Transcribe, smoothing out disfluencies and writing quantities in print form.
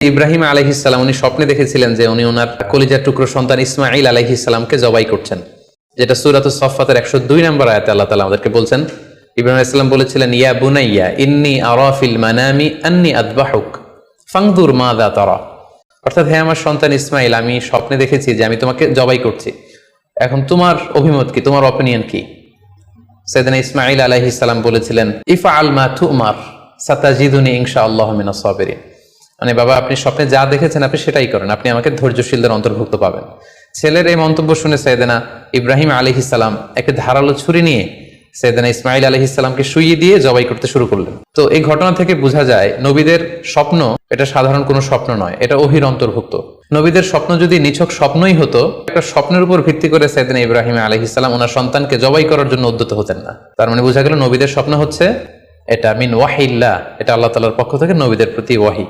ইব্রাহিম আলাইহিস সালাম উনি স্বপ্নে দেখেছিলেন যে উনি ওনার কলিজার টুকরো সন্তান ইসমাঈল আলাইহিস সালামকে জবাই করছেন, যেটা সূরাতুস সাফফাতের 102 নম্বর আয়াতে আল্লাহ তাআলা আমাদেরকে বলছেন। ইব্রাহিম আলাইহিস সালাম বলেছিলেন, ইয়া বুনাইয়া ইন্নী আরা ফিল মানামি আন্নী আযবাহুক ফানজুর মাযা তারা। অর্থাৎ, হে আমার সন্তান ইসমাঈল, আমি স্বপ্নে দেখেছি যে আমি তোমাকে জবাই করছি, এখন তোমার অভিমত কি, তোমার অপিনিয়ন কি? সাইয়েদনা ইসমাঈল আলাইহিস সালাম বলেছিলেন, ইফআল মা তুমার সাতাজিদুনি ইনশাআল্লাহু মিনাস সাবিরিন। মানে বাবা, আপনি স্বপ্নে যা দেখেছেন আপনি সেটাই করেন, আপনি আমাকে ধৈর্যশীলদের অন্তর্ভুক্ত পাবেন। ছেলের এই মন্তব্য শুনে সাইয়েদনা ইব্রাহিম আলাইহিস সালাম একটা ধারালো ছুরি নিয়ে সাইয়েদনা ইসমাঈল আলাইহিস সালামকে শুইয়ে দিয়ে জবাই করতে শুরু করলেন। তো এই ঘটনা থেকে বোঝা যায় নবীদের স্বপ্ন এটা সাধারণ কোনো স্বপ্ন নয়, এটা ওহীর অন্তর্ভুক্ত। নবীদের স্বপ্ন যদি নিছক স্বপ্নই হতো, একটা স্বপ্নের উপর ভিত্তি করে সাইয়েদনা ইব্রাহিম আলাইহিস সালাম ওনার সন্তানকে জবাই করার জন্য উদ্যত হতেন না। তার মানে বোঝা গেল নবীদের স্বপ্ন হচ্ছে এটা মিন ওয়াহিল্লাহ, এটা আল্লাহ তাআলার পক্ষ থেকে নবীদের প্রতি ওয়াহি।